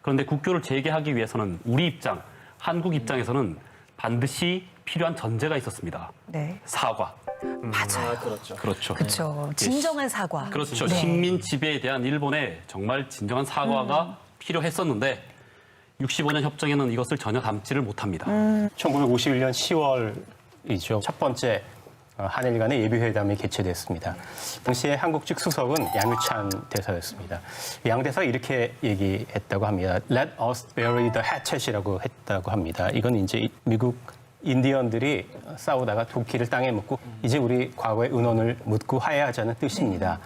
그런데 국교를 재개하기 위해서는 우리 입장, 한국 입장에서는 반드시 필요한 전제가 있었습니다. 네. 사과. 맞아요. 그렇죠. 그렇죠. 그렇죠. 진정한 사과. 그렇죠. 네. 식민 지배에 대한 일본의 정말 진정한 사과가 필요했었는데 65년 협정에는 이것을 전혀 담지를 못합니다. 1951년 10월이죠. 첫 번째 한일 간의 예비회담이 개최됐습니다. 당시에 한국 측 수석은 양유찬 대사였습니다. 양 대사가 이렇게 얘기했다고 합니다. Let us bury the hatchet이라고 했다고 합니다. 이건 이제 미국 인디언들이 싸우다가 도끼를 땅에 묻고 이제 우리 과거의 은원을 묻고 화해하자는 뜻입니다.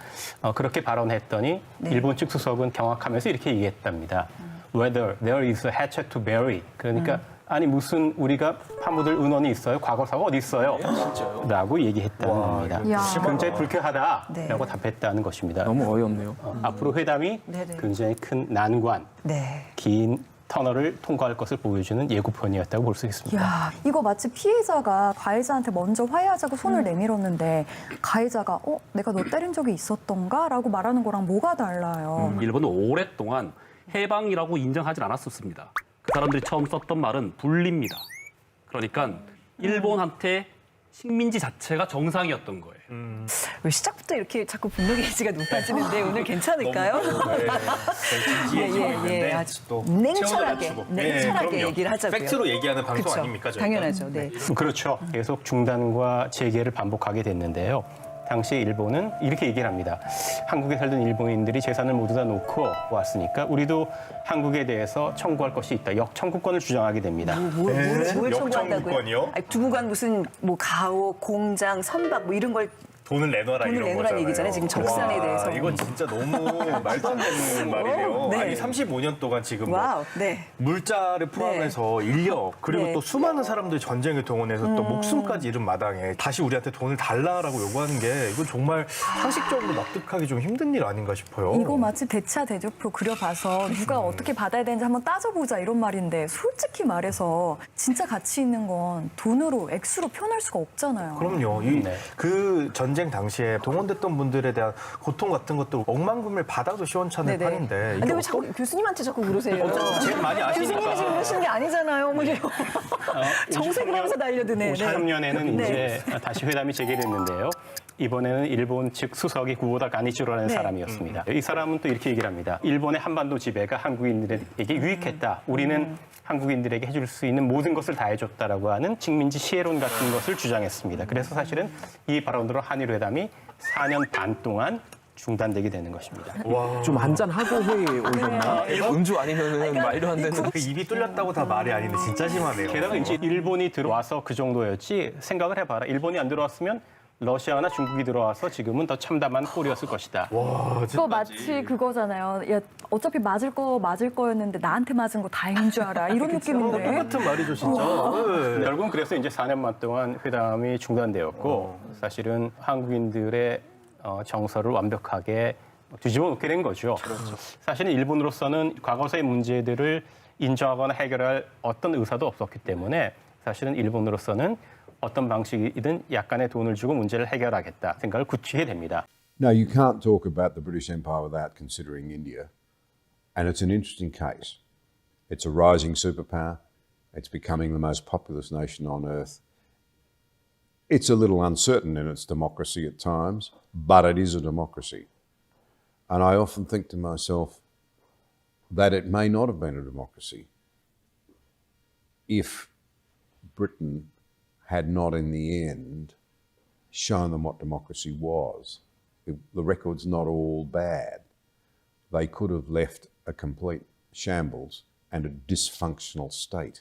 그렇게 발언했더니 일본 측 수석은 경악하면서 이렇게 얘기했답니다. Whether there is a hatchet to bury. 그러니까 아니 무슨 우리가 파묻을 은원이 있어요? 과거사가 어디 있어요? 진짜요? 라고 얘기했다는 겁니다. 굉장히 불쾌하다라고 네. 답했다는 것입니다. 너무 어이없네요. 앞으로 회담이 네네. 굉장히 큰 난관, 네. 긴 터널을 통과할 것을 보여주는 예고편이었다고 볼 수 있습니다. 야, 이거 마치 피해자가 가해자한테 먼저 화해하자고 손을 내밀었는데 가해자가 내가 너 때린 적이 있었던가? 라고 말하는 거랑 뭐가 달라요? 일본은 오랫동안 해방이라고 인정하지 않았었습니다. 그 사람들이 처음 썼던 말은 분리입니다. 그러니까 일본한테 식민지 자체가 정상이었던 거예요. 왜 시작부터 이렇게 자꾸 분노 게이지가 높아지는데 오늘 괜찮을까요? 예. 아주 또 냉철하게 그럼요. 얘기를 하자고요. 팩트로 얘기하는 방송 그쵸. 아닙니까? 저희가? 당연하죠. 네. 그렇죠. 계속 중단과 재개를 반복하게 됐는데요. 당시 일본은 이렇게 얘기를 합니다. 한국에 살던 일본인들이 재산을 모두 다 놓고 왔으니까 우리도 한국에 대해서 청구할 것이 있다. 역청구권을 주장하게 됩니다. 뭘 청구한다고요? 역청구권이요? 아니, 두부간 무슨 뭐 가옥, 공장, 선박 뭐 이런 걸 돈을 내놔라 돈을 이런 내놓으라는 거잖아요. 얘기잖아요. 지금 적산에 와, 대해서. 이건 진짜 너무 말도 안 되는 말이네요. 네. 아니 35년 동안 지금 뭐 와우. 네. 물자를 포함해서 인력 그리고 네. 또 수많은 사람들 전쟁에 동원해서 또 목숨까지 잃은 마당에 다시 우리한테 돈을 달라라고 요구하는 게 이건 정말 상식적으로 납득하기 좀 힘든 일 아닌가 싶어요. 이거 마치 대차 대조표 그려봐서 누가 어떻게 받아야 되는지 한번 따져보자 이런 말인데 솔직히 말해서 진짜 가치 있는 건 돈으로 액수로 표현할 수가 없잖아요. 그럼요. 그 전쟁 당시에 동원됐던 분들에 대한 고통 같은 것도 억만금을 받아도 시원찮을 네네. 판인데 근데 왜 자꾸 교수님한테 자꾸 그러세요? 제일 많이 아시니까. 교수님이 지금 하시는 게 아니잖아요, 어머니. 정색을 하면서 달려드네. 53년에는 네. 이제 다시 회담이 재개됐는데요. 이번에는 일본 측 수석이 구오다 가니치로라는 네. 사람이었습니다. 이 사람은 또 이렇게 얘기를 합니다. 일본의 한반도 지배가 한국인들에게 유익했다. 우리는 한국인들에게 해줄 수 있는 모든 것을 다 해줬다라고 하는 식민지 시해론 같은 것을 주장했습니다. 그래서 사실은 이 발언으로 한일 회담이 4년 반 동안 중단되게 되는 것입니다. 좀 한잔하고 회의 오셨나? 음주 아니면은 말도 안 되는. 그 입이 뚫렸다고 다 말이 아닌데 진짜 심하네요. 게다가 이제 일본이 들어와서 그 정도였지 생각을 해봐라. 일본이 안 들어왔으면 러시아나 중국이 들어와서 지금은 더 참담한 꼴이었을 것이다. 그거 마치 그거잖아요. 야, 어차피 맞을 거였는데 나한테 맞은 거 다행인 줄 알아. 이런 느낌인데. 똑같은 말이죠, 진짜. 네. 결국은 그래서 이제 4년만 동안 회담이 중단되었고 사실은 한국인들의 정서를 완벽하게 뒤집어 놓게 된 거죠. 사실은 일본으로서는 과거사의 문제들을 인정하거나 해결할 어떤 의사도 없었기 때문에 사실은 일본으로서는 어떤 방식이든 약간의 돈을 주고 문제를 해결하겠다 생각을 굳히게 됩니다. No, you can't talk about the British Empire without considering India. And it's an interesting case. It's a rising superpower. It's becoming the most populous nation on earth. It's a little uncertain in its democracy at times, but it is a democracy. And I often think to myself that it may not have been a democracy if Britain had not in the end shown them what democracy was. The record's not all bad. They could have left a complete shambles and a dysfunctional state.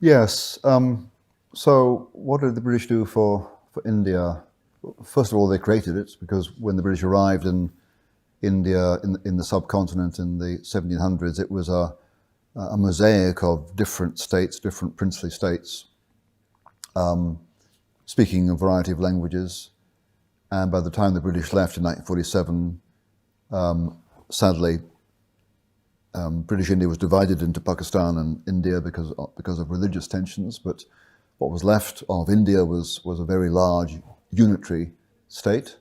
Yes. So what did the British do for India? First of all, they created it because when the British arrived in India, in the subcontinent in the 1700s, it was a mosaic of different states, different princely states, speaking a variety of languages. And by the time the British left in 1947, sadly, British India was divided into Pakistan and India because of religious tensions. But what was left of India was a very large unitary state.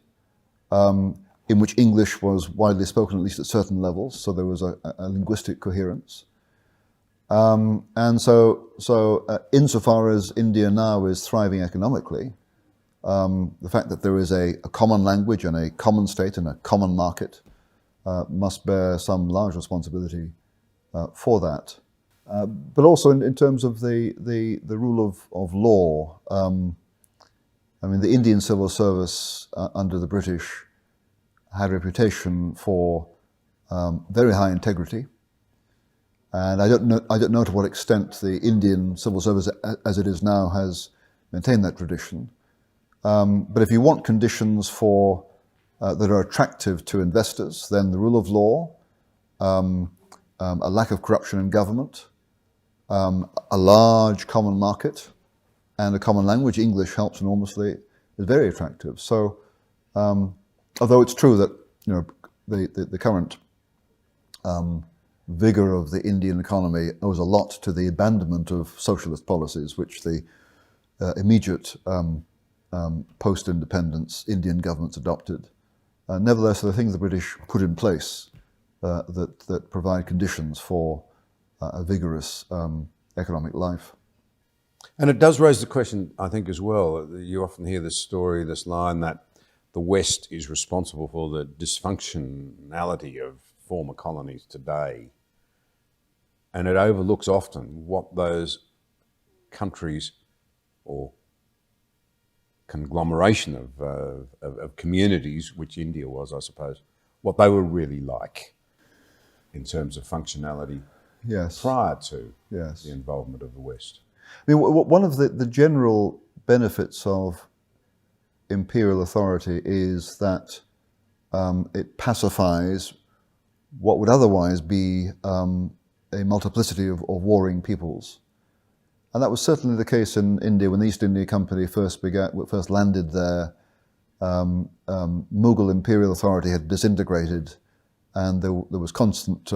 in which English was widely spoken, at least at certain levels, so there was a linguistic coherence. And so insofar as India now is thriving economically, the fact that there is a common language and a common state and a common market must bear some large responsibility for that. But also in terms of the rule of law, I mean, the Indian civil service under the British had a reputation for very high integrity. And I don't know to what extent the Indian civil service, as it is now, has maintained that tradition. But if you want conditions for that are attractive to investors, then the rule of law, a lack of corruption in government, a large common market, and a common language, English helps enormously, is very attractive. So, although it's true that the current vigor of the Indian economy owes a lot to the abandonment of socialist policies, which the immediate post-independence Indian governments adopted. Nevertheless, there are things the British put in place that provide conditions for a vigorous economic life. And it does raise the question, I think, as well. You often hear this story, this line that the West is responsible for the dysfunctionality of former colonies today. And it overlooks often what those countries or conglomeration of communities, which India was, I suppose, what they were really like in terms of functionality prior to the involvement of the West. I mean, one of the general benefits of imperial authority is that it pacifies what would otherwise be a multiplicity of warring peoples. And that was certainly the case in India when the East India Company first landed there. Mughal imperial authority had disintegrated, and there was constant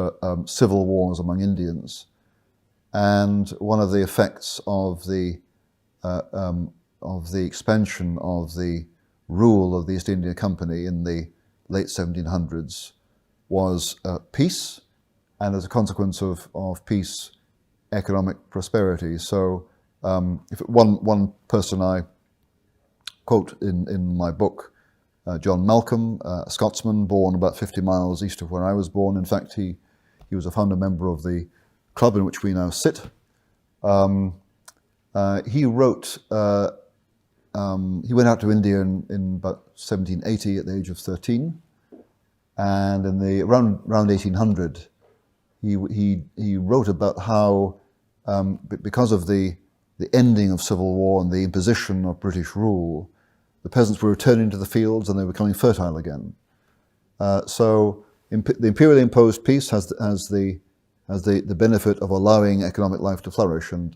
civil wars among Indians. And one of the effects of the expansion of the rule of the East India Company in the late 1700s was peace, and as a consequence of peace, economic prosperity. So if one person I quote in my book, John Malcolm, a Scotsman born about 50 miles east of where I was born. In fact, he was a founder member of the club in which we now sit. He wrote, he went out to India in about 1780 at the age of 13. And in the around 1800, he wrote about how, because of the ending of civil war and the imposition of British rule, the peasants were returning to the fields and they were becoming fertile again. So the imperially imposed peace has the benefit of allowing economic life to flourish, and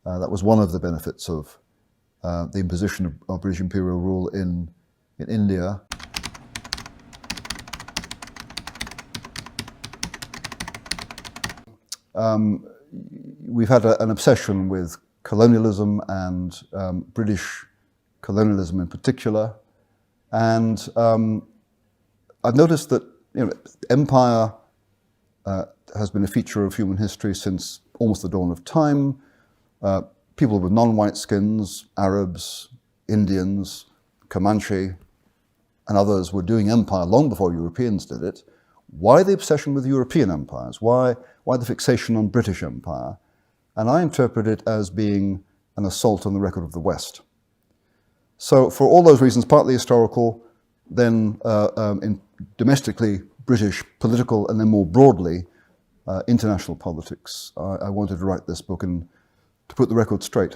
that was one of the benefits of the imposition of British imperial rule in India. We've had an obsession with colonialism and British colonialism in particular, and I've noticed that empire has been a feature of human history since almost the dawn of time. People with non-white skins, Arabs, Indians, Comanche, and others were doing empire long before Europeans did it. Why the obsession with European empires? Why the fixation on British empire? And I interpret it as being an assault on the record of the West. So for all those reasons, partly historical, then domestically British political, and then more broadly, international politics, I wanted to write this book and to put the record straight.